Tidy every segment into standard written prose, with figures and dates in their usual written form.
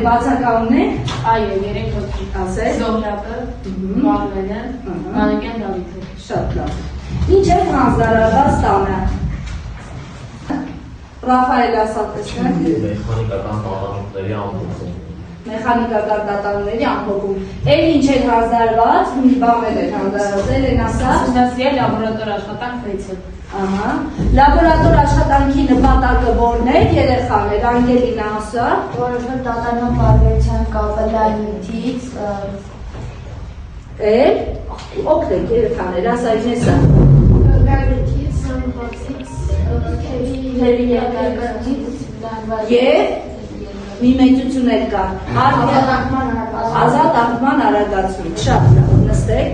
բացակայում է։ Այո, 3 հոգի։ Ասեք։ Զոհրաբը, Վարվելը, Մանուկյան Դավիթը։ Շատ լավ։ Ինչ է հանձնարարված տանը։ Ռաֆայել ասատեսն է։ Մեխանիկական տատանումների ամփոփում։ Մեխանիկական տատանումների ամփոփում։ Էլ ինչ է հանձնարարված, մի բան էլ է հանձնարարված, են ասա։ Ուսումնասիրել լաբորատոր աշխատանք 6-ը։ Ահա։ Լաբորատոր աշխատանքի նպատակը որն է, երեխաներ, Անգելինա ասա։ Որոշել տատանման բարբերության կապը լայնույթից, օգնեք երեխաներ, ասա ինեսա։ լայնույթից, սանխոցից, թերի երկարքից, Եվ մի մեծություն էլ կա։ Ազատատման արագացում, շատ լավ, նստեք։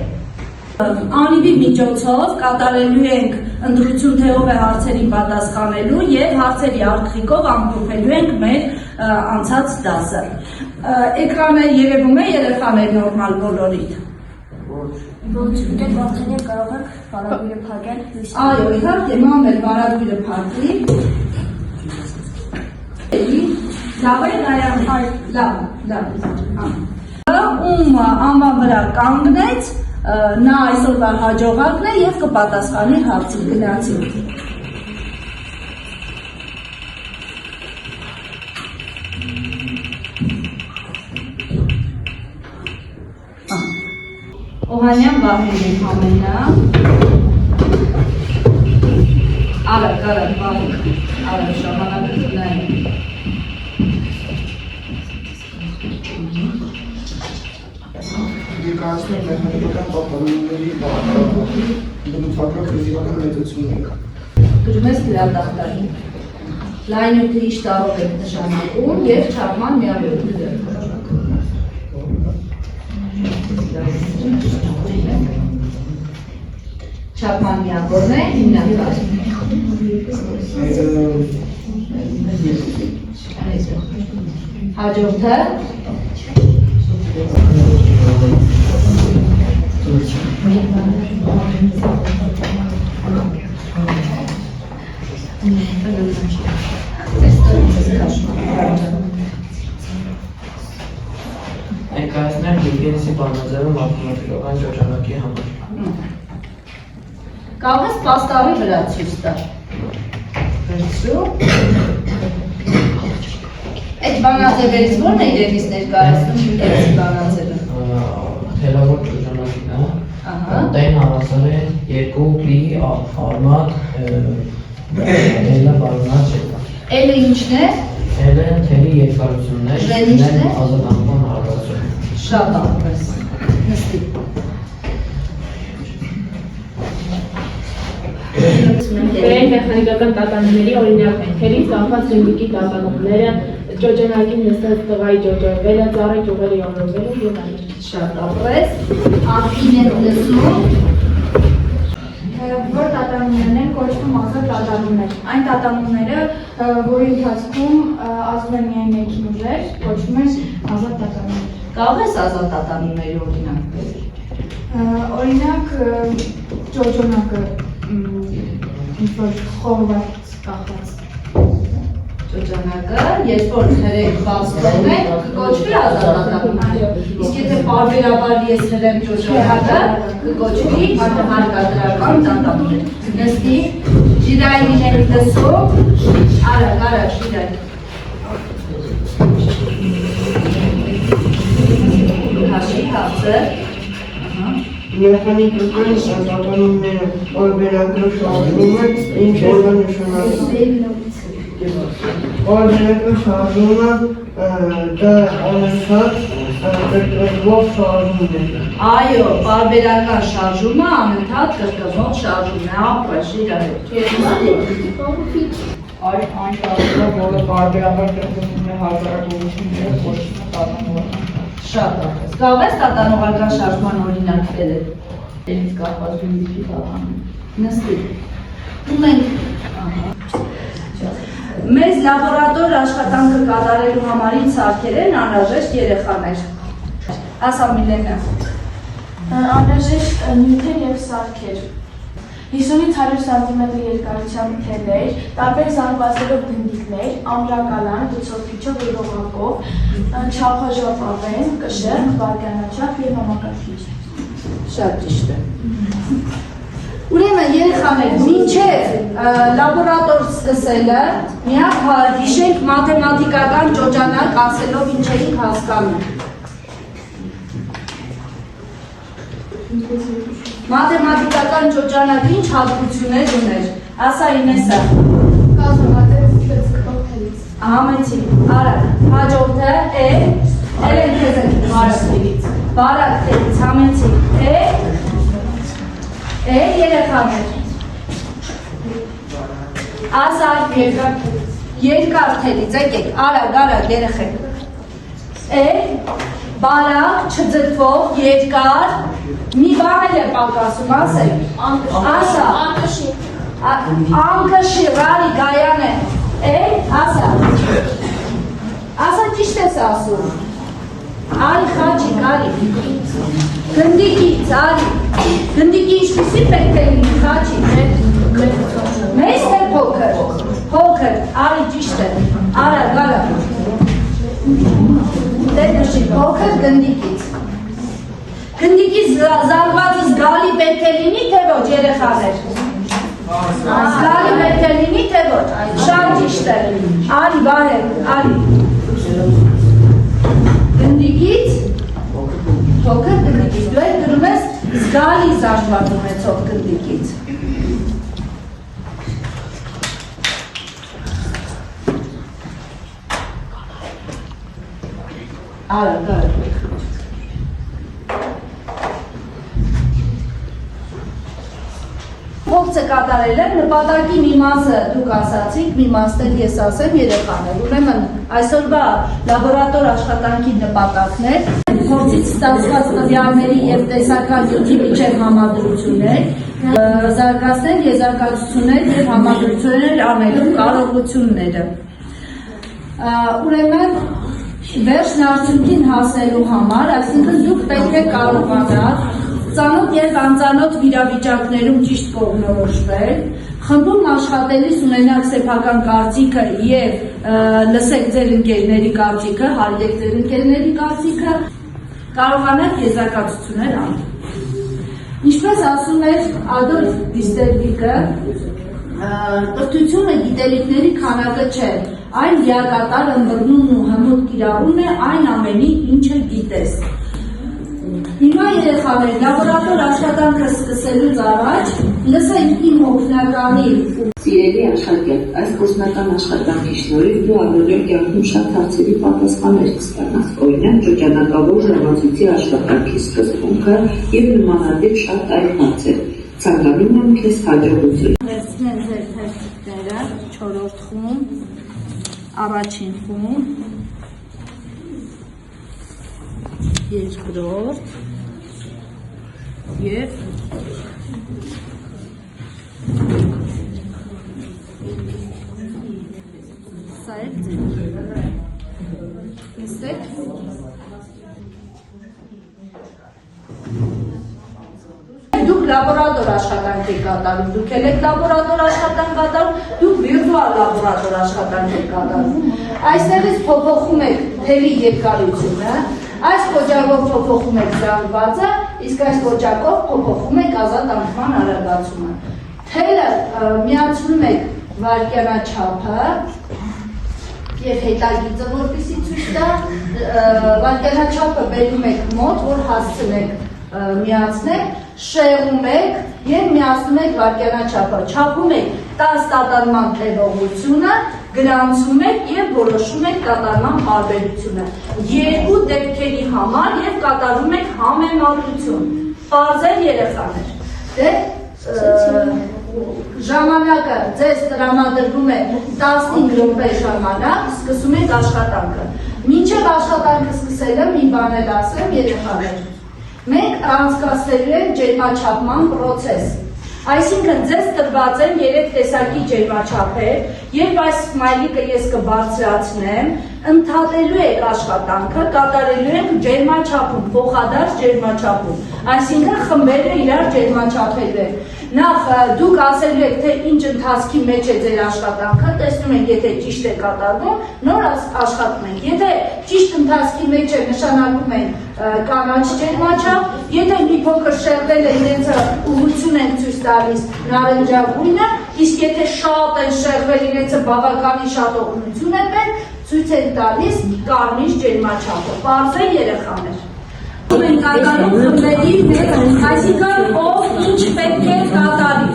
Անիվի միջոցով կատարելու ենք ընտրություն թե ով է հարցերին պատասխանելու եւ հարցերի արտղիկով ամփոփելու ենք մեր անցած դասը։ Էկրանը երևում է երեխաներ նորմալ բոլորիդ։ Ոչ, դե վախենի կարող եք բարագույրը փակել։ Այո, իհարկե, մամել բարագույրը փակի։ Լավ է նայեմ, լավ։ Ում անվան վրա կանգնեց, նա այսօրվա հաջողակն է և կպատասխանի հարցին, գնացին։ Օհանյան Վահենի համենա։ Արագ, Վահեն, արագ ժամանակը գնային։ Ներկայացնել մեխանիկական տատանումների բնութագրող ֆիզիկական մեծությունները։ Գրում ես գրատախտային։ Լայնույթը ինչ տարով է նշանակում և չափման միավորները։ Չափման միավորն է հիմնական։ Հաջորդը Ներկայացնել Հիգինսի բանաձևը մաթեմատիկական շրջանակի համար։ կարող ես պաստառի վրա ցույց տալ։ Վերցրու։ Այդ բանաձևերից ո՞րն է իրենից ներկայացնում Հիգինսի բանաձևը։ Թելավոր շրջանակին է։ Տեն հավասար է 2π արմատ L-ը բարունած չեկա։ L-ը ինչն է։ L-ը թելի երկարությունն է, Ն-ն ազատանման արագություն։ Շատ աղբես, նստի։ Վերել մեխանիկական տատանումների օրինակ են, թելից կախված ռիմբիկի տատանումները, ճոճանակին նստած տղայի ճոճորվելը, ծառի ճյուղերի օրորվելը և այլն։ Շատ աղբես, աղբին են լսում։ որ տատանումներն են կոչվում ազատ տատանումներ։ Այն տատանումները, որի ընթացքում ազդում են միայն ներքին ուժեր, կոչվում են ազատ տատանումներ։ Կարող ես ազատ տատանումների օրինակ բերել։ Օրինակ, ճոճոնակը, ինչ-որ խորված կախված։ Ճոճանակը, երբ որ հրեք բաց կողմեն, կկոչվի ազատ տատանումներ։ Իսկ եթե պարբերաբար ես հրեմ ճոճանակը, կկոչվի հարկադրական տատանումներ։ Նստի, ժիրայինին են լսում, արագ, ժիրային։ Հաշի հացը։ Մեխանիկական տատանումները պարբերական շարժումը ինչ է նշանակում։ Պարբերական շարժումը դա անընդհատ կրկնվող շարժումն է։ Այո, պարբերական շարժումը անընդհատ կրկնվող շարժումն է, ապրես Այն շարժումը, որը պարբերաբար կրկնվում է հազարագործությունները, կոչվում է տատանողական։ Շատ ապրես։ Կարող ես տատանողական շարժման օրինակ բերել։ Դերից կախված ռիմբիկի տատանում։ Նստի։ Մեզ լաբորատոր աշխատանքը կատարելու համար ինչ սարքեր են անհրաժեշտ երեխաներ։ Ասա Միլենա։ Անհրաժեշտ նյութեր և սարքեր։ 50-ից 100 սանտիմետր երկարությամբ թելեր, տարբեր զանգվածներով գնդիկներ, ամրակալան, գծորդիչով և ողակով, չափաժապավեն, կշեռ, վարկանաչափ և համակարգիչ։ Շատ ճիշտ է։ Ուրեմն երեխաներ, մինչև լաբորատոր սկսելը միակ հիշենք մաթեմատիկական ճոճանակ ասելով ինչ էինք հասկանում։ Մաթեմատիկական ճոճանակը ինչ հատկություններ ուներ։ Ասա Ինեսա։ Կազմված է կտկտող թելից։ Համեցի, արագ, հաջորդը է, են քեզ ենք բարակ թելից, համեցի, երեխաներ։ Ասա երկար թելից, եկեք, արագ երեխեք։ Բարակ, չձգվող, երկար, մի բան էլ է պակասում, ասեք, ասա, անկշիռ, արի, գայան է, ասա ճիշտ ես ասում, արի, խաչիկ, արի, գնդիկից, արի, գնդիկի ինչպիսի պետք է լինի, խաչիկ, մեծ թե փոքր, արի, ճիշտ է, արագ, Դեդրշի փոքր գնդիկից։ Գնդիկից զանգվածը զգալի պետք է լինի, թե ոչ երեխաներ։ Զգալի պետք է լինի, թե ոչ։ Շատ ճիշտ է։ Արի, բարև, արի։ Գնդիկից, փոքր գնդիկից։ Դու էլ գրում ես զգալի զանգված ունեցող գնդիկից։ Արագ։ Փորձը կատարել եմ, նպատակի մի մասը դուք ասացիք, մի մասը ես ասեմ երեխաներ։ Ուրեմն այսօրվա լաբորատոր աշխատանքի նպատակներ, փորձից ստացված տվյալների և տեսական նյութի միջև համադրություններ, զարգացնել եզրակացություններ և համադրություններ անելու կարողությունները։ Ուրեմն վերջն արդյունքին հասնելու համար, այսինքն դուք պետք է կարողանալ ծանոթ և անծանոթ վիճակներում ճիշտ կողմնորոշվել, խմբում աշխատելիս ունենալ սեփական կարծիքը և լսեք ձեր ընկերների կարծիքը, հարցեք ձեր ընկերների կարծիքը, կարողանալ եզրակացություններ անել։ Ինչպես ասում էր Ադոլֆ Դիստերվիկը, կրթությունը գիտելիքների քանակը չէ, այն լիակատար ըմբռնումն ու հմուտ կիրառումն է այն ամենի, ինչը գիտես։ Հիմա երեխաներ, լաբորատոր աշխատանքը սկսելուց առաջ լսենք իմ օգնականի Սիրելի աշխատյալ, այս գործնական աշխատանքի շնորհիվ դու առօրյա կյանքում շատ հարցերի պատասխաններ կստանաս, օրինակ ճոճանակավոր ժամացույցի աշխատանքի սկզբունքը և նմանատիպ շատ այլ հարցեր։ Ցանկանում եմ քեզ հաջողություն։ Վերցնեմ ձեր թերթիկները, 4-րդ խումբ, առաջին խումբ, երկրորդ և սա է ձեր։ Նստեք։ Դուք լաբորատոր աշխատանք եք կատարում, դուք էլ եք լաբորատոր աշխատանք կատարում, դուք վիրտուալ լաբորատոր աշխատանք եք կատարում։ Այստեղից փոփոխում եք թելի երկարությունը, այս կոճակով փոփոխում եք զանգվածը, իսկ այս կոճակով փոփոխում եք ազատ անկման արագացումը։ Թելը միացնում եք վայրկյանաչափը և հետագիծը, որպեսզի ցույց տա, վայրկյանաչափը բերում եք մոտ, որ հասցնեք միացնեք, շեղում եք և միացնում եք վայրկյանաչափը, չափում եք 10 կատարման տևողությունը, գրանցում եք և որոշում եք կատարման պարբերությունը։ Երկու դեպքերի համար և կատարում եք համեմատություն։ Պարզել երեխաներ։ Ժամանակը ձեզ տրամադրվում է 15 րոպե ժամանակ, սկսում եք աշխատանքը։ Մինչև աշխատանքը սկսելը մի բան էլ ասեմ երեխաներ։ Մենք անցկացնելու ենք ջերմաչափման պրոցես։ Այսինքն ձեզ տրված են 3 տեսակի ջերմաչափեր, երբ այս սմայլիկը ես կբարձրացնեմ, ընդհատելու եք աշխատանքը, կատարելու ենք ջերմաչափում, փոխադարձ ջերմաչափում, այսինքն խմբերը իրար ջերմաչափելու են։ Նախ դուք ասելու եք, թե ինչ ընթացքի մեջ է ձեր աշխատանքը, տեսնում ենք, եթե ճիշտ է կատարվում, նոր աշխատում ենք։ Եթե ճիշտ ընթացքի մեջ է, նշանակում են կանաչ ջերմաչափ, եթե մի փոքր շեղվել է, իրենց ուղղություն են ցույց տալիս նարնջագույնը, իսկ եթե շատ են շեղվել, իրենց բավականին շատ օգնություն են մեր, ցույց են տալիս կարմիր ջերմաչափը։ Պարզ է երեխաներ։ Մենք կատարում խմբերի մեջ, այսինքն ով ինչ պետք է կատարի։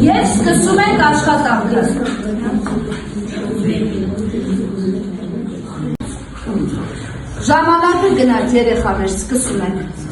Եվ սկսում ենք աշխատանքը։ Ժամանակը գնաց երեխաներ, սկսում ենք։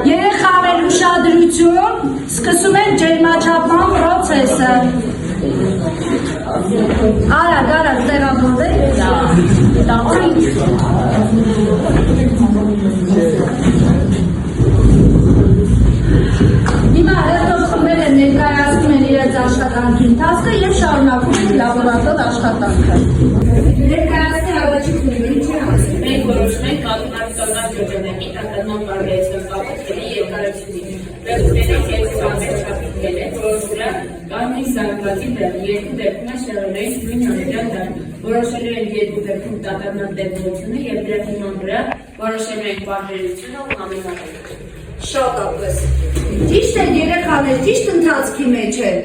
Երեխաներ ուշադրություն, սկսում ենք ջերմաչափման պրոցեսը։ Արագ տեղավորվեք։ Հիմա հետո խմբերը ներկայացնում են իրենց աշխատանքի ընթացքը եւ շարունակում են լաբորատոր աշխատանքը։ Ներկայացնի առաջին խմբերի չէ ասել։ Մենք որոշում ենք մաթեմատիկական ջոջոների տակնման բարբերության կապակցների երկարությունին։ Վերցնենք երկու ամենաչափիկներ են, որոնց վրա կարմիր զանգվածի դեմ երկու դեպքում է շարունակել նույն անձրյան դեմ։ Որոշելու ենք երկու դեպքում տատանման դեպությունը եւ դրա հիման վրա որոշելու ենք բարբերությունը ու համեմատելը։ Շատ ապրես։ Ճիշտ են երեխաներ, ճիշտ ընթացքի մեջ են։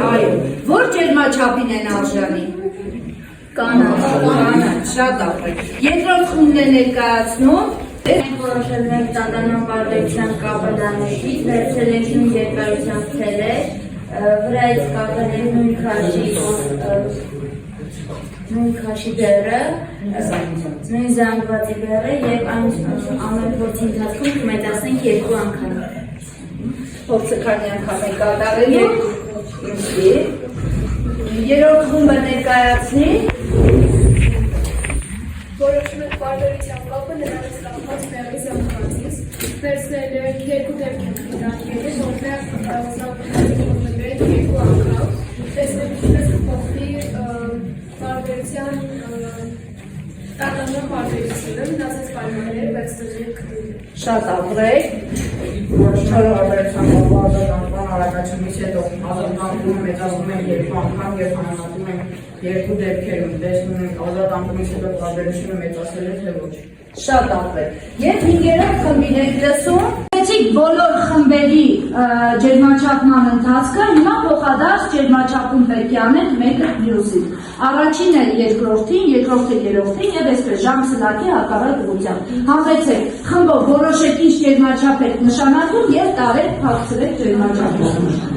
Այո։ Որ ջերմաչափին են արժանի։ Կանաչ, շատ ապրես։ Երկրորդ խումբն է ներկայացնում, Մենք որոշել ենք տատանման բարբերության կապը դանեշից, վերցել ենք նույն երկարությամբ թելեր, վրայից կապել ենք նույն քաշի բեռը, նույն զանգվածի բեռը և այն ամեն փորձի ընթացքում կմետացնենք 2 անգամ։ Փորձը քանի անգամ է կատարելու։ Երրորդ խումբը ներկայացնի։ Որոշում ենք բարբերության կապը նրանից կապված մեղի զանգվածից, վերցնել ենք 2 դեպք ենք դրանքերը, որտեղ զանգվածը 2 անգամ, տեսնենք ինչպես կփոխվի բարբերության տատանման բարբերությունը, մնացած պայմանները վերցնել ենք Շատ ապրեք։ Որոշները բարբերության կապը արագացումից հետո ազատամարտում մեծացնում ենք 2 անգամ և համեմատում ենք 2 դեպքերում, տեսնում ենք ազատամարտումից հետո բարբերությունը մեծացել է թե ոչ։ Շատ ապրեք։ Եվ 5-րդ խմբին եք լսում։Եցիք բոլոր խմբերի ջերմաչափման ընթացքը, հիմա փոխադարձ ջերմաչափում պետք է անենք մեկը մյուսին։ Առաջինը երկրորդին, երկրորդը երրորդին եւ այսպես ժամ սլակի հակառակ ուղղությամբ։ Համեցեք, խմբով որոշեք ինչ ջերմաչափ եք նշանակում եւ տարեք փակցրեք ջերմաչափը։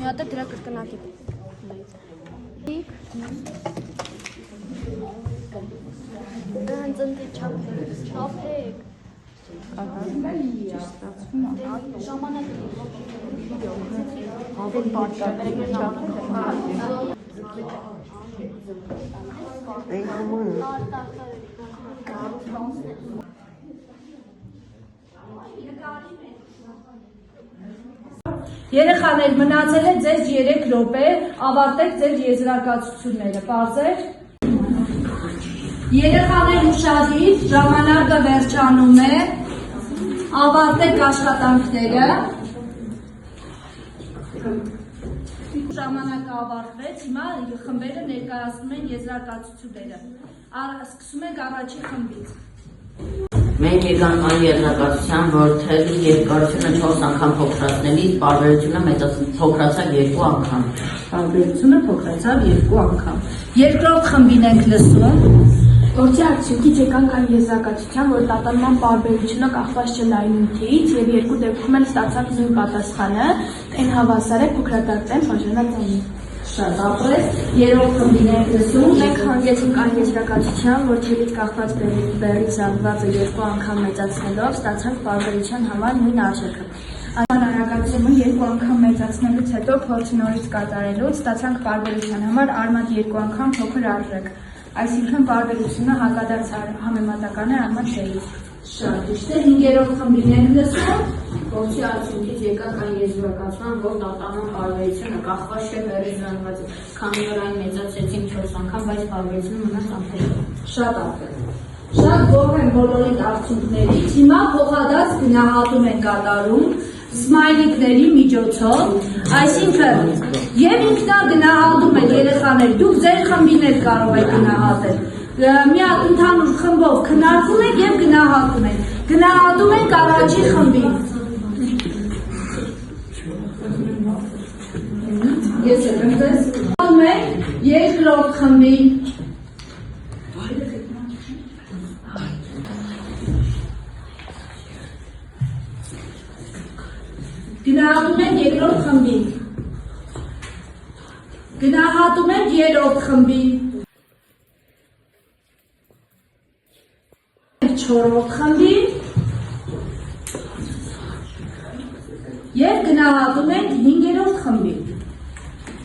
Մի հատ դրա կրկնակի։ Դրանց ընդ չափեք։ Ժամանակ ավելի պատճառ Երեխաներ, մնացել է ձեզ 3 րոպե, ավարտեք ձեր եզրակացությունները, պարզեր։ Երեխաներ ուշադիր, ժամանակը վերջանում է, ավարտեք աշխատանքները։ Ժամանակը ավարտվեց, հիմա խմբերը ներկայացնում են եզրակացությունները։ Սկսում ենք առաջի խմբից։ Մենք եկանք այն եզրակացության, որ թելի երկարությունը 4 անգամ փոքրացնելիս պարբերությունը փոքրացավ 2 անգամ։ Պարբերությունը փոքրացավ 2 անգամ։ Երկրորդ խմբին ենք լսում։ Գործի արդյունքից եկանք այն եզրակացության, որ տատանման պարբերությունը կախված չէ լայնությունից եւ 2 դեպքում էլ ստացանք նույն պատասխանը, այն հավասար է փոքրատառության բաժանածային։ Շատ ապրես, երրորդ խմբին ենք լսում։ Մենք հանգեցինք այն եզրակացության, որ թելից կախված բեռի զանգվածը 2 անգամ մեծացնելով ստացանք պարբերության համար նույն արժեքը։ Այն արագացումը 2 անգամ մեծացնելուց հետո փորձը նորից կատարելուց ստացանք պարբերության համար արմատ 2 անգամ փոքր արժեք։ Այսինքն պարբերությունը հակադարձ համեմատական է արմատ թելից։ Շատ ճիշտ է, 5-րդ խմբին ենք լսում։ Գործի արդյունքից եկանք այն եզրակացման, որ տատանման պարբերությունը կախված չէ բեռի զանգվածից, քանի որ այն մեծացրեցինք 4 անգամ, բայց պարբերությունը մնաց անթելի։ Շատ ապրես։ Շատ գոհ եմ բոլորիդ արդյունքներից։ Հիմա փոխադարձ գնահատում ենք կատարում։ սմայլիկների միջոցով, այսինքն եւ ինքնագնահատում են երեխաներ, դուք ձեր խմբին էլ կարող եք գնահատել, մի հատ ընդհանուր խմբով քննարկում եք եւ գնահատում եք, գնահատում ենք առաջի խմբին։ Ես եմ ձեզ գնահատում ենք երկրորդ խմբին։ Գնահատում են երկրորդ խմբին, գնահատում են երրորդ խմբին, չորրորդ խմբին և գնահատում են հինգերորդ խմբին։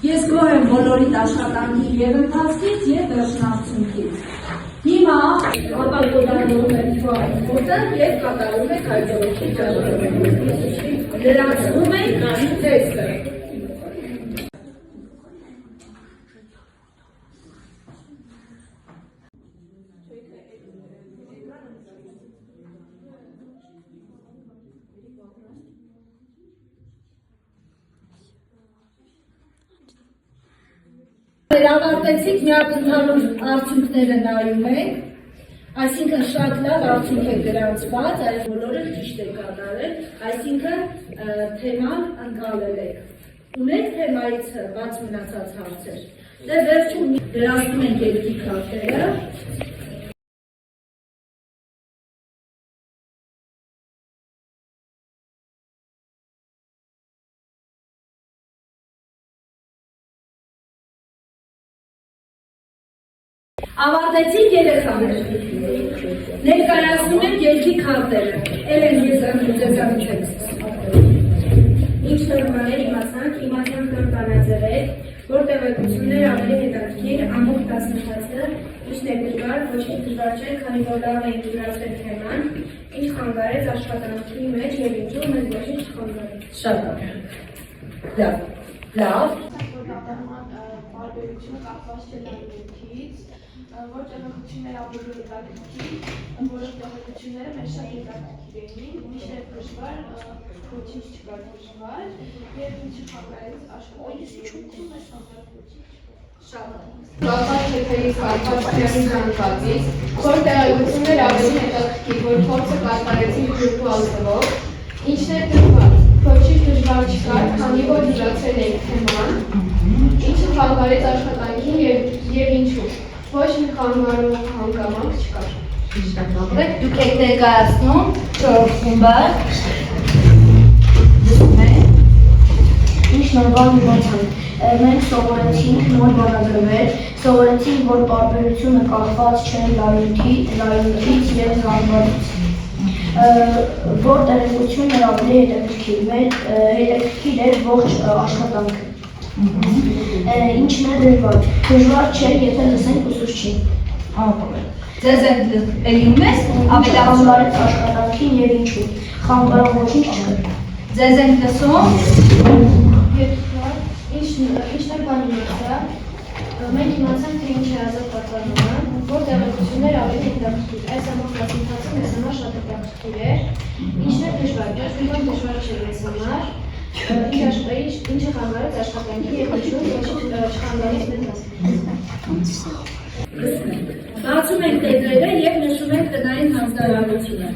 Ես գոհ եմ բոլորիդ աշխատանքի և ընթացքից և վերջնարդյունքից։ Հիմա ապակոդանորում եք փոխը և կատարում եք հայտարարքի ճարտարապետի։ Լրացնում եք տեքստը։ Վերավարտեցիք, մի հատ ընդհանուր արդյունքները նայում եք, այսինքն շատ լավ արդյունք է գրանցված, այս բոլորը ճիշտ է կատարել, այսինքն թեման ընկալել եք։ Ունեք թեմայից բաց մնացած հարցեր։ Դե վերջում վերացնում ենք երկի քարտերը։ Ավարտեցիք երեխաներ, ներկայացնում եք երկի քարտերը, Էլեն ձեզանից եք Ինչ նորմաներ իմացանք նոր բանաձևեր, որ տեղեկություններ ավելի հետաքրքիր, ամբողջ դասընթացը, ինչ ներգրկար, ոչ մի դժվար չէ, քանի որ լավ էին դրացել թեման, ինչ խանգարեց աշխատանքի մեջ եւ ինչու մեզ ոչինչ չխանգարեց։ Շատ լավ։ Լավ։ Բարբերությունը կապված չէ լավությունից, որ տեղեկությունները ավելի հետաքրքիր, որը տեղեկությունները մեզ շատ հետաքրքիր էին, միշտ է դժվար, ոչինչ չկար դժվար, եւ ինչը խանգարեց աշխատանքի մեզ խանգարեց։ Շատ Կապված թեթերից կապված թեմին հանդիպից, որ տեղեկությունները ավելի հետաքրքիր, որ փորձը կատարեցին վիրտուալ, ինչն է դժվար, ոչինչ դժվար չկար, քանի որ դրացել ենք թեման, ինչը խանգարեց աշխատանքին եւ ինչու։ Ոչ մի խանգարող հանգամանք չկար։ Դուք եք ներկայացնում չորրորդ խումբը։ Ինչ նոր բան իմացանք, մենք սովորեցինք նոր բանաձևեր, սովորեցինք, որ պարբերությունը կախված չէ լայնությունից և զանգվածից, որ տեղեկությունն ավելի հետաքրքիր էր ողջ աշխատանքը։ Ինչն է դժվար չէ, եթե լսենք ուսուցչին։ Ձեզ էլիում ես, խանգարեց աշխատանքին և ինչու, խանգարող ոչինչ չկար։ ձեզ ենք լսում։ Ինչն է բան իմացա, մենք իմացանք, թե ինչ է ազատ պատվանումը, որ տեղեկությունները ավելի հետաքրքիր, այս ամբողջ դասընթացը մեզ համար շատ հետաքրքիր էր, ինչն է դժվար, ոչ մի բան դժվար չէ մեզ համար, ինչը խանգարեց աշխատանքի և ինչու չխանգարեց մեզ Բացում ենք տետրերը և նշում ենք տնային հանձնարարությունը։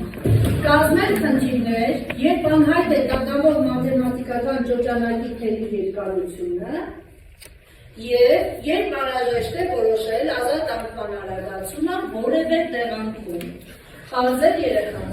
Կազմել խնդիրներ, երբ անհայտ է տատանող մաթեմատիկական ճոճանակի թերի երկարությունը և երբ անհրաժեշտ է որոշել ազատ անկման արագացումը որևէ տեղանքում։ Խազել երեխա։